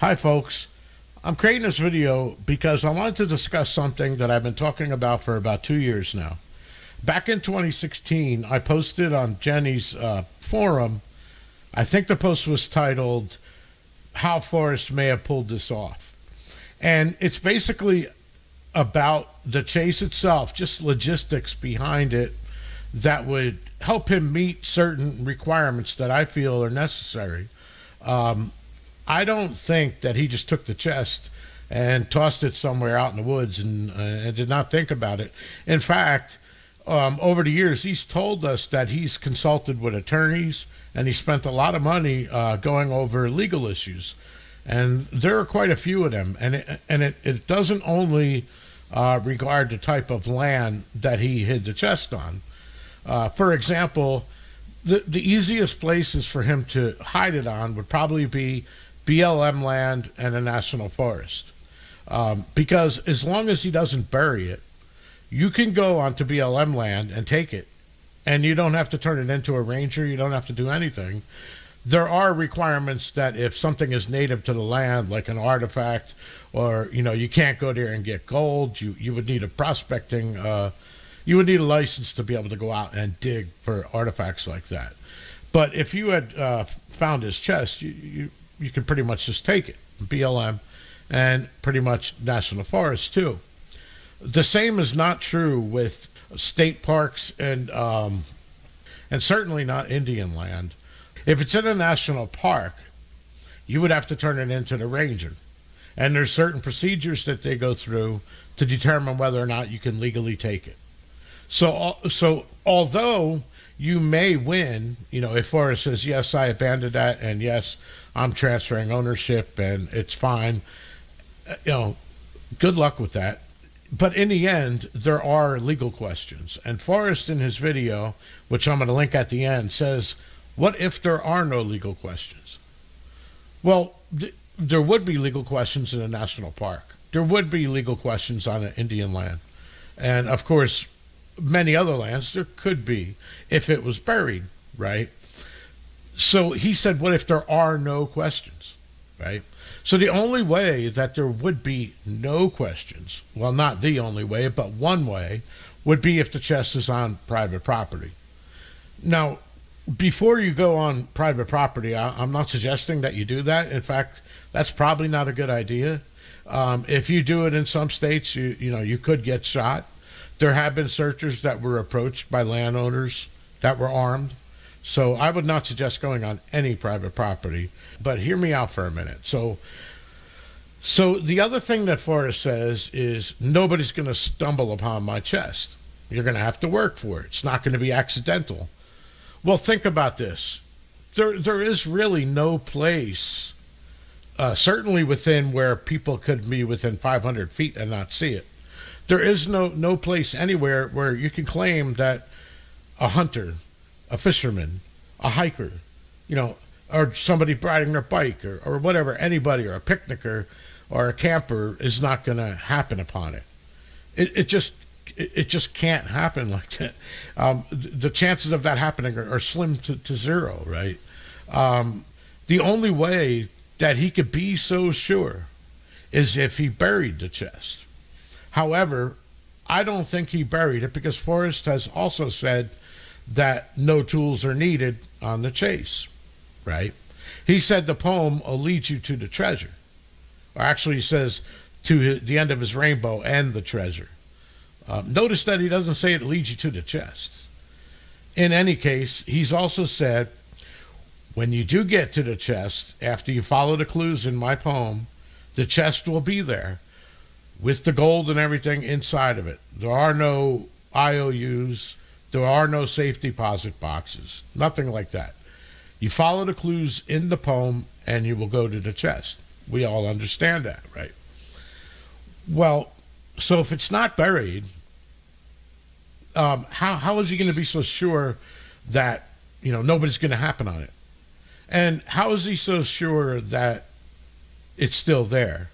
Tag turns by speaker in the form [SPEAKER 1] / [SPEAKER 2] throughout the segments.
[SPEAKER 1] Hi folks, I'm creating this video because I wanted to discuss something that I've been talking about for about 2 years now. Back in 2016, I posted on Jenny's forum. I think the post was titled, How Forrest May Have Pulled This Off. And it's basically about the chase itself, just logistics behind it that would help him meet certain requirements that I feel are necessary. I don't think that he just took the chest and tossed it somewhere out in the woods and did not think about it. In fact, over the years, he's told us that he's consulted with attorneys and he spent a lot of money going over legal issues. And there are quite a few of them. And it doesn't only regard the type of land that he hid the chest on. For example, the easiest places for him to hide it on would probably be BLM land and a national forest. Because as long as he doesn't bury it, you can go onto BLM land and take it, and you don't have to turn it into a ranger. You don't have to do anything. There are requirements that if something is native to the land, like an artifact, or you can't go there and get gold. You would need a prospecting. You would need a license to be able to go out and dig for artifacts like that. But if you had found his chest, you can pretty much just take it, BLM, and pretty much national forest too. The same is not true with state parks and certainly not Indian land. If it's in a national park, you would have to turn it into the ranger. And there's certain procedures that they go through to determine whether or not you can legally take it. So although you may win, if Forrest says, yes, I abandoned that, and yes, I'm transferring ownership, and it's fine, good luck with that. But in the end, there are legal questions. And Forrest, in his video, which I'm going to link at the end, says, what if there are no legal questions? Well, there would be legal questions in a national park. There would be legal questions on an Indian land. And, of course, many other lands, there could be if it was buried, right? So he said, what if there are no questions, right? So the only way that there would be no questions, well, not the only way, but one way, would be if the chest is on private property. Now, before you go on private property, I'm not suggesting that you do that. In fact, that's probably not a good idea. If you do it in some states, you could get shot. There have been searchers that were approached by landowners that were armed. So I would not suggest going on any private property. But hear me out for a minute. So the other thing that Forrest says is nobody's going to stumble upon my chest. You're going to have to work for it. It's not going to be accidental. Well, think about this. There is really no place, certainly within where people could be within 500 feet and not see it. There is no place anywhere where you can claim that a hunter, a fisherman, a hiker, or somebody riding their bike or whatever, anybody, or a picnicker or a camper is not going to happen upon it. It just can't happen like that. The chances of that happening are slim to zero, right? The only way that he could be so sure is if he buried the chest. However, I don't think he buried it because Forrest has also said that no tools are needed on the chase, right? He said the poem will lead you to the treasure. Or actually he says to the end of his rainbow and the treasure. Notice that he doesn't say it leads you to the chest. In any case, he's also said, when you do get to the chest, after you follow the clues in my poem, the chest will be there with the gold and everything inside of it. There are no IOUs. There are no safe deposit boxes. Nothing like that. You follow the clues in the poem and you will go to the chest. We all understand that, right? Well, so if it's not buried, how is he going to be so sure that nobody's going to happen on it? And how is he so sure that it's still there?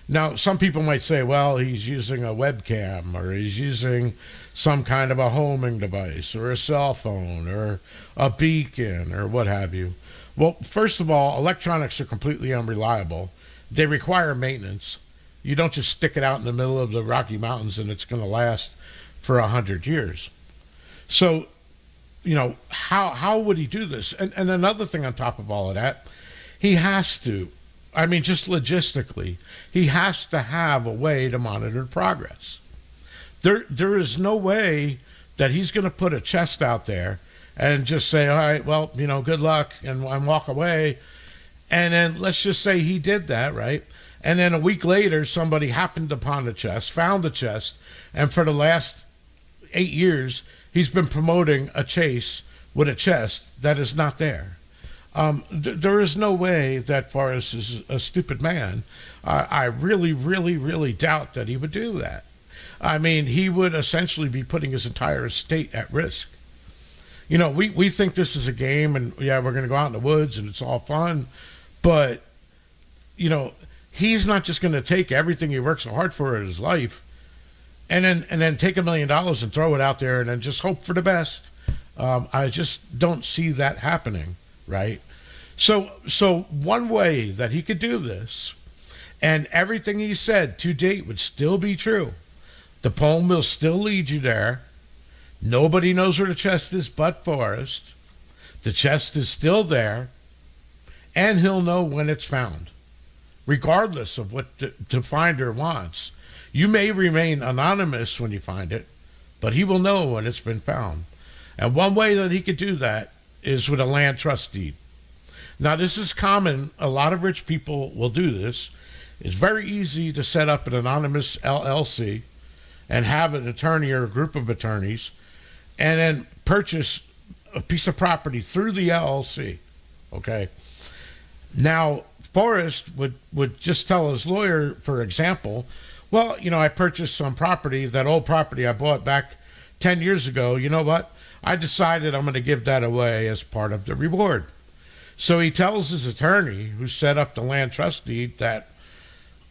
[SPEAKER 1] Now, some people might say, well, he's using a webcam, or he's using some kind of a homing device, or a cell phone, or a beacon, or what have you. Well, first of all, electronics are completely unreliable. They require maintenance. You don't just stick it out in the middle of the Rocky Mountains and it's going to last for 100 years. So, how would he do this? And another thing on top of all of that, he has to, just logistically, he has to have a way to monitor progress. There is no way that he's going to put a chest out there and just say, all right, well, good luck, and walk away. And then let's just say he did that, right? And then a week later, somebody happened upon the chest, found the chest, and for the last 8 years, he's been promoting a chase with a chest that is not there. There is no way that Forrest is a stupid man. I really, really, really doubt that he would do that. He would essentially be putting his entire estate at risk. We think this is a game, and yeah, we're going to go out in the woods and it's all fun, but he's not just going to take everything he worked so hard for in his life and then take $1 million and throw it out there and then just hope for the best. I just don't see that happening, right? So one way that he could do this, and everything he said to date would still be true. The poem will still lead you there. Nobody knows where the chest is but Forrest. The chest is still there, and he'll know when it's found, regardless of what the finder wants. You may remain anonymous when you find it, but he will know when it's been found. And one way that he could do that is with a land trust deed. Now, this is common. A lot of rich people will do this. It's very easy to set up an anonymous LLC and have an attorney or a group of attorneys and then purchase a piece of property through the LLC, okay? Now, Forrest would just tell his lawyer, for example, well, I purchased some property, that old property I bought back 10 years ago. You know what? I decided I'm going to give that away as part of the reward. So he tells his attorney, who set up the land trust deed, that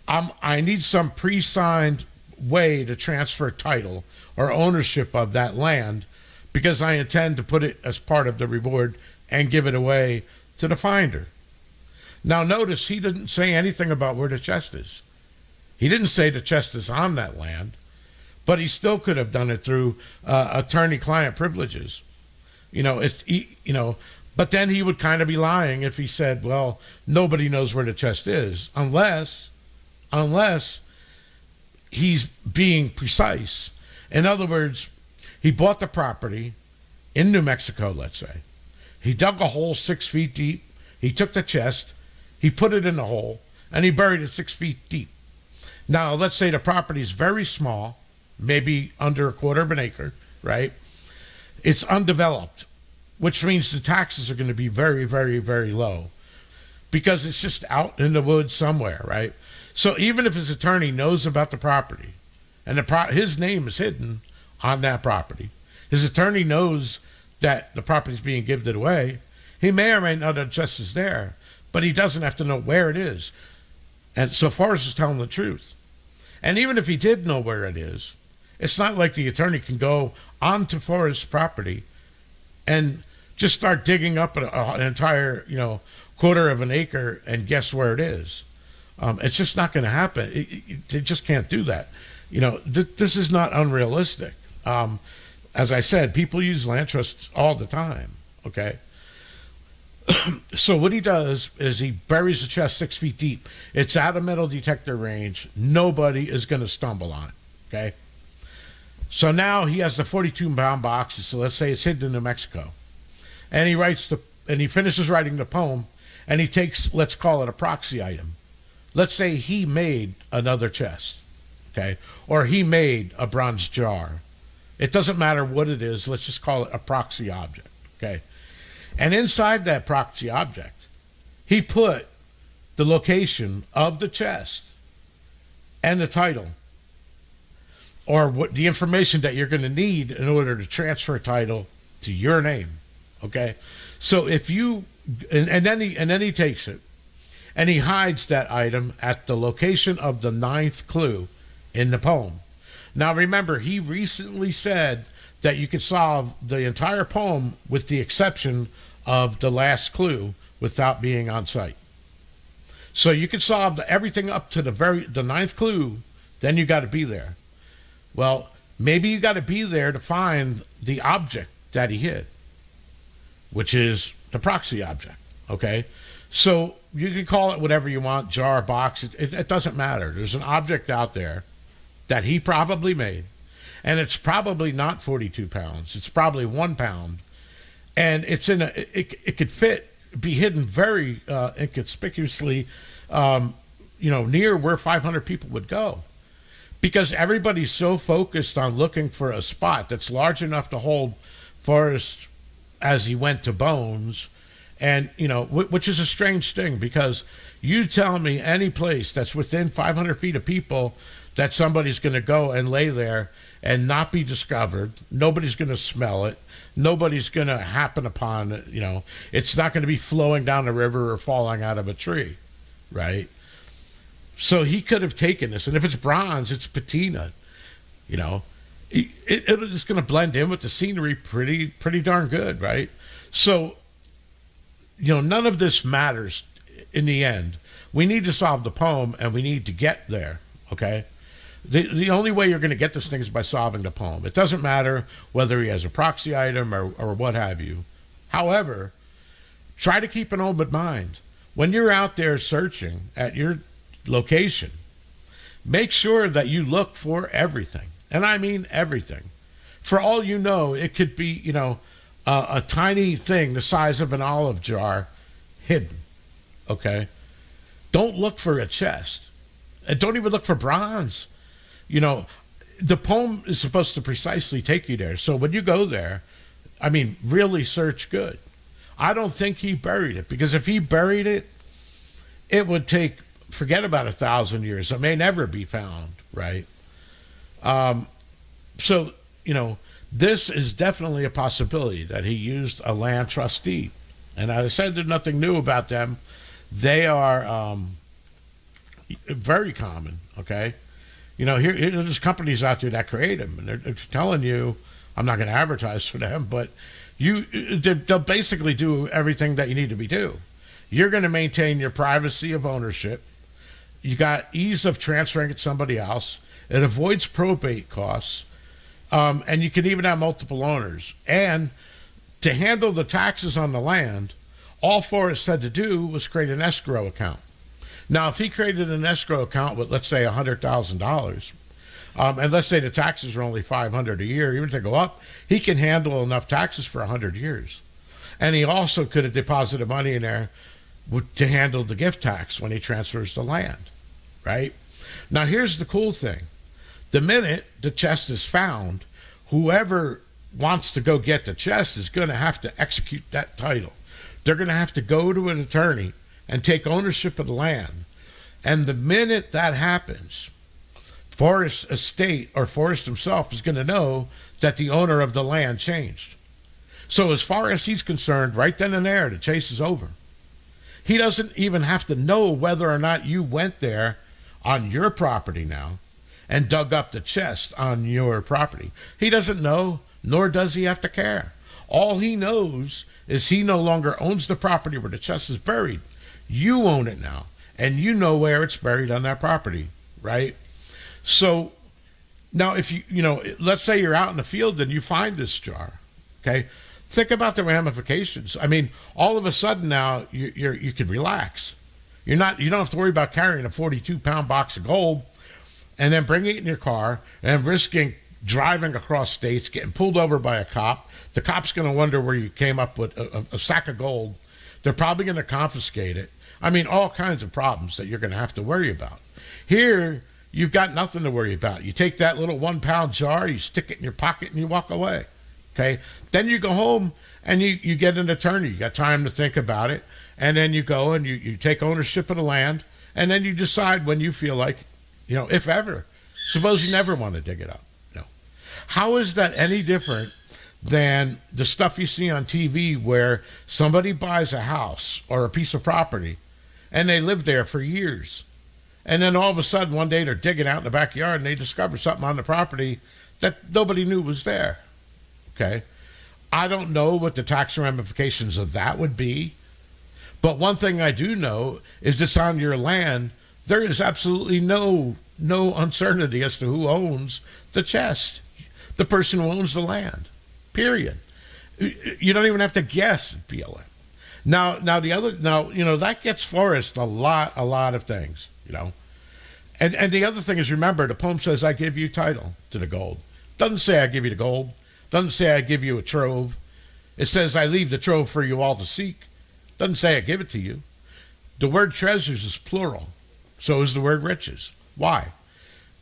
[SPEAKER 1] I need some pre-signed way to transfer title or ownership of that land because I intend to put it as part of the reward and give it away to the finder. Now notice he didn't say anything about where the chest is. He didn't say the chest is on that land, but he still could have done it through attorney-client privileges. But then he would kind of be lying if he said, well, nobody knows where the chest is, unless he's being precise. In other words, he bought the property in New Mexico, let's say. He dug a hole 6 feet deep. He took the chest, he put it in the hole, and he buried it 6 feet deep. Now, let's say the property is very small, maybe under 1/4 acre, right? It's undeveloped, which means the taxes are going to be very, very, very low because it's just out in the woods somewhere, right? So even if his attorney knows about the property and his name is hidden on that property, his attorney knows that the property is being given away, he may or may not know the chest is there, but he doesn't have to know where it is. And so Forrest is telling the truth. And even if he did know where it is, it's not like the attorney can go onto Forrest's property and just start digging up an entire, 1/4 acre and guess where it is. It's just not going to happen. They just can't do that. This is not unrealistic. As I said, people use land trusts all the time, okay? So what he does is he buries the chest 6 feet deep. It's out of metal detector range. Nobody is going to stumble on it, okay? So now he has the 42-pound box. So let's say it's hidden in New Mexico. And he finishes writing the poem, and he takes, let's call it a proxy item. Let's say he made another chest, okay? Or he made a bronze jar. It doesn't matter what it is. Let's just call it a proxy object, okay? And inside that proxy object, he put the location of the chest and the title, or what the information that you're going to need in order to transfer title to your name, okay? So if you, and then he takes it, and he hides that item at the location of the 9th clue in the poem. Now remember, he recently said that you could solve the entire poem with the exception of the last clue without being on site. So you can solve everything up to the ninth clue, then you got to be there. Well, maybe you got to be there to find the object that he hid, which is the proxy object, okay? So you can call it whatever you want, jar, box, it doesn't matter. There's an object out there that he probably made, and it's probably not 42 pounds. It's probably 1 pound, and it's it could be hidden very inconspicuously, near where 500 people would go, because everybody's so focused on looking for a spot that's large enough to hold Forrest as he went to Bones. And, which is a strange thing, because you tell me any place that's within 500 feet of people that somebody's going to go and lay there and not be discovered. Nobody's going to smell it. Nobody's going to happen upon it. It's not going to be flowing down the river or falling out of a tree, right? So he could have taken this. And if it's bronze, it's patina, it's going to blend in with the scenery pretty darn good, right? So, none of this matters in the end. We need to solve the poem, and we need to get there, okay? The only way you're going to get this thing is by solving the poem. It doesn't matter whether he has a proxy item or what have you. However, try to keep an open mind. When you're out there searching at your location, make sure that you look for everything. And I mean everything. For all you know, it could be, a tiny thing the size of an olive jar hidden, okay? Don't look for a chest. And don't even look for bronze. The poem is supposed to precisely take you there. So when you go there, really search good. I don't think he buried it, because if he buried it, it would forget about 1,000 years. It may never be found, right? So, this is definitely a possibility that he used a land trustee. And as I said, there's nothing new about them. They are very common, okay? There's companies out there that create them, and they're telling you, I'm not going to advertise for them, but they'll basically do everything that you need to do. You're going to maintain your privacy of ownership. You got ease of transferring it to somebody else. It avoids probate costs. And you can even have multiple owners. And to handle the taxes on the land, all Forrest had to do was create an escrow account. Now, if he created an escrow account with, let's say, $100,000, and let's say the taxes are only $500 a year, even if they go up, he can handle enough taxes for 100 years. And he also could have deposited money in there to handle the gift tax when he transfers the land, right? Now, here's the cool thing. The minute the chest is found, whoever wants to go get the chest is going to have to execute that title. They're going to have to go to an attorney and take ownership of the land. And the minute that happens, Forrest's estate or Forrest himself is going to know that the owner of the land changed. So as far as he's concerned, right then and there, the chase is over. He doesn't even have to know whether or not you went there on your property now and dug up the chest on your property. He doesn't know, nor does he have to care. All he knows is he no longer owns the property where the chest is buried. You own it now, and you know where it's buried on that property, right? So now if let's say you're out in the field and you find this jar, okay? Think about the ramifications. All of a sudden now you can relax. You don't have to worry about carrying a 42-pound box of gold and then bringing it in your car and risking driving across states, getting pulled over by a cop. The cop's going to wonder where you came up with a sack of gold. They're probably going to confiscate it. All kinds of problems that you're going to have to worry about. Here, you've got nothing to worry about. You take that little 1-pound jar, you stick it in your pocket, and you walk away. Okay? Then you go home and you get an attorney. You got time to think about it. And then you go and you take ownership of the land. And then you decide when you feel like, if ever. Suppose you never want to dig it up. No. How is that any different than the stuff you see on TV where somebody buys a house or a piece of property and they live there for years? And then all of a sudden one day they're digging out in the backyard and they discover something on the property that nobody knew was there. Okay? I don't know what the tax ramifications of that would be, But one thing I do know is it's on your land. There is absolutely no uncertainty as to who owns the chest. The person who owns the land. Period. You don't even have to guess at BLM. Now that gets Forrest a lot of things, And the other thing is, remember, the poem says, I give you title to the gold. Doesn't say I give you the gold. Doesn't say I give you a trove. It says I leave the trove for you all to seek. Doesn't say I give it to you. The word treasures is plural. So is the word riches. Why?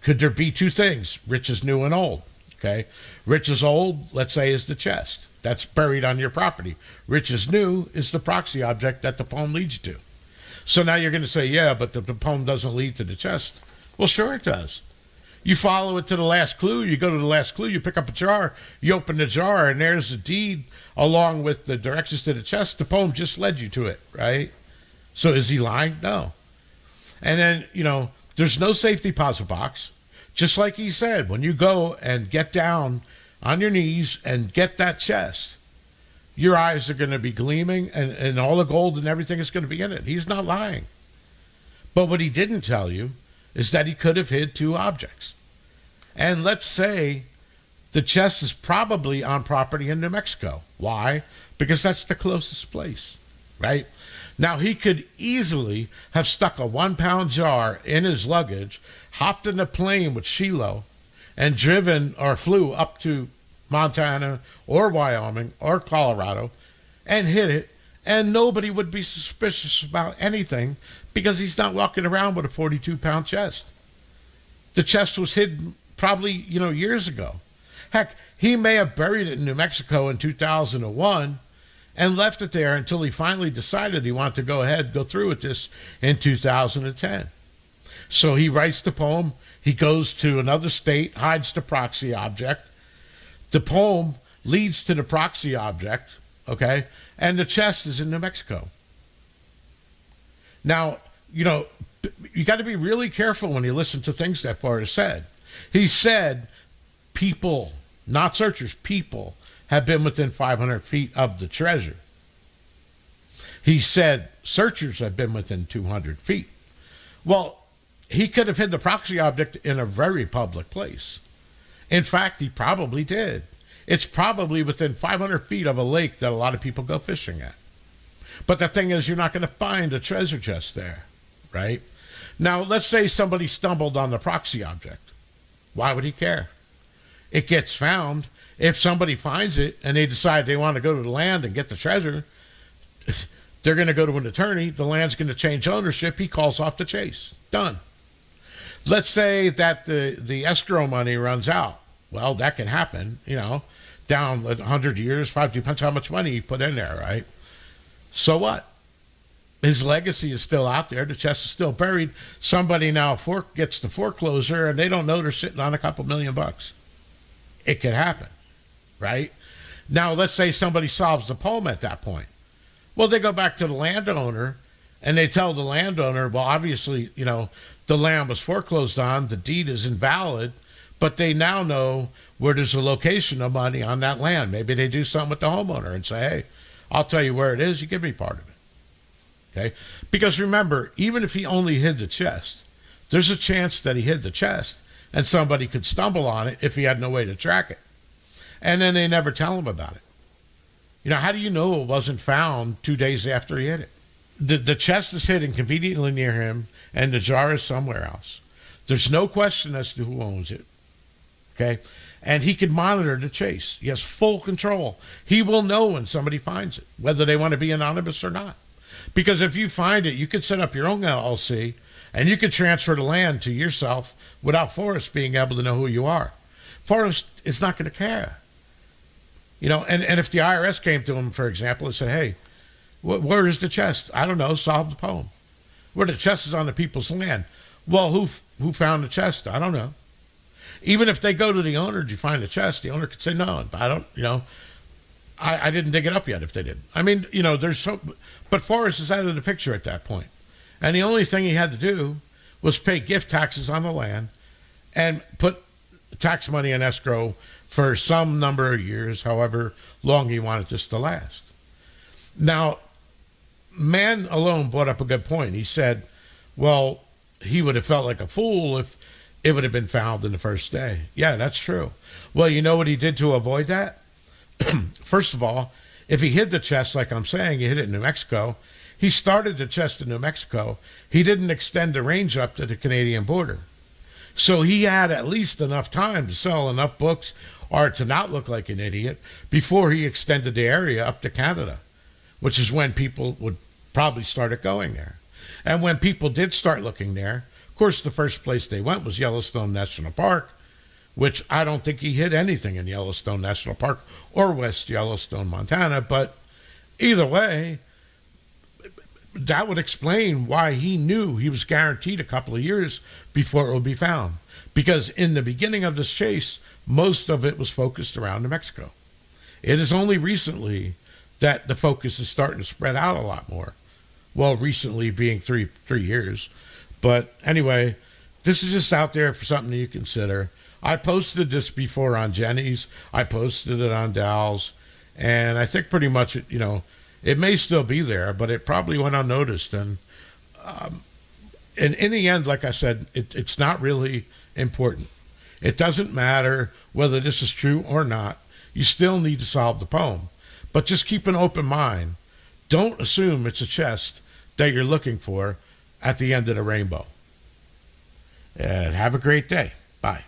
[SPEAKER 1] Could there be two things? Riches new and old. Okay. Riches old, let's say, is the chest. That's buried on your property. Riches new is the proxy object that the poem leads you to. So now you're going to say, yeah, but the poem doesn't lead to the chest. Well, sure it does. You follow it to the last clue. You go to the last clue. You pick up a jar. You open the jar, and there's the deed along with the directions to the chest. The poem just led you to it, right? So is he lying? No. And then, there's no safety deposit box. Just like he said, when you go and get down on your knees and get that chest, your eyes are going to be gleaming and all the gold and everything is going to be in it. He's not lying. But what he didn't tell you is that he could have hid two objects. And let's say the chest is probably on property in New Mexico. Why? Because that's the closest place, right? Now, he could easily have stuck a 1-pound jar in his luggage, hopped in a plane with Shiloh, and driven or flew up to Montana or Wyoming or Colorado and hid it, and nobody would be suspicious about anything because he's not walking around with a 42-pound chest. The chest was hidden probably, years ago. Heck, he may have buried it in New Mexico in 2001 and left it there until he finally decided he wanted to go through with this in 2010. So he writes the poem. He goes to another state, hides the proxy object. The poem leads to the proxy object, okay? And the chest is in New Mexico. Now, you got to be really careful when you listen to things that Forrest said. He said people, not searchers, people have been within 500 feet of the treasure. He said searchers have been within 200 feet. Well, he could have hid the proxy object in a very public place. In fact, he probably did. It's probably within 500 feet of a lake that a lot of people go fishing at. But the thing is, you're not going to find a treasure chest there, right? Now, let's say somebody stumbled on the proxy object. Why would he care? It gets found. If somebody finds it and they decide they want to go to the land and get the treasure, they're going to go to an attorney. The land's going to change ownership. He calls off the chase. Done. Let's say that the escrow money runs out. Well, that can happen, down 100 years, depends how much money you put in there, right? So what? His legacy is still out there. The chest is still buried. Somebody now gets the foreclosure, and they don't know they're sitting on a couple $1 million. It could happen, right? Now, let's say somebody solves the poem at that point. Well, they go back to the landowner, and they tell the landowner, well, obviously, the land was foreclosed on, the deed is invalid, but they now know where there's a location of money on that land. Maybe they do something with the homeowner and say, hey, I'll tell you where it is, you give me part of it. Okay? Because remember, even if he only hid the chest, there's a chance that he hid the chest and somebody could stumble on it if he had no way to track it. And then they never tell him about it. How do you know it wasn't found 2 days after he hid it? The chest is hidden conveniently near him, and the jar is somewhere else. There's no question as to who owns it. Okay? And he can monitor the chase. He has full control. He will know when somebody finds it, whether they want to be anonymous or not. Because if you find it, you could set up your own LLC, and you could transfer the land to yourself without Forrest being able to know who you are. Forrest is not going to care. And if the IRS came to him, for example, and said, hey, where is the chest? I don't know, solve the poem. Where the chest is on the people's land. Well, who found the chest? I don't know. Even if they go to the owner, did you find the chest? The owner could say, no, I don't, I didn't dig it up yet if they did. I mean, but Forrest is out of the picture at that point. And the only thing he had to do was pay gift taxes on the land and put tax money in escrow for some number of years, however long he wanted this to last. Now, Man alone brought up a good point. He said, well, he would have felt like a fool if it would have been found in the first day. Yeah, that's true. Well, you know what he did to avoid that? First of all, if he hid the chest, like I'm saying, he hid it in New Mexico, he started the chest in New Mexico. He didn't extend the range up to the Canadian border. So he had at least enough time to sell enough books or to not look like an idiot before he extended the area up to Canada, which is when people would probably started going there. And when people did start looking there, of course, the first place they went was Yellowstone National Park, which I don't think he hid anything in Yellowstone National Park or West Yellowstone, Montana. But either way, that would explain why he knew he was guaranteed a couple of years before it would be found. Because in the beginning of this chase, most of it was focused around New Mexico. It is only recently that the focus is starting to spread out a lot more. Well, recently being three years. But anyway, this is just out there for something that you consider. I posted this before on Jenny's. I posted it on Dow's. And I think pretty much, it may still be there, but it probably went unnoticed. And in the end, like I said, it's not really important. It doesn't matter whether this is true or not. You still need to solve the poem. But just keep an open mind. Don't assume it's a chest that you're looking for at the end of the rainbow. And have a great day. Bye.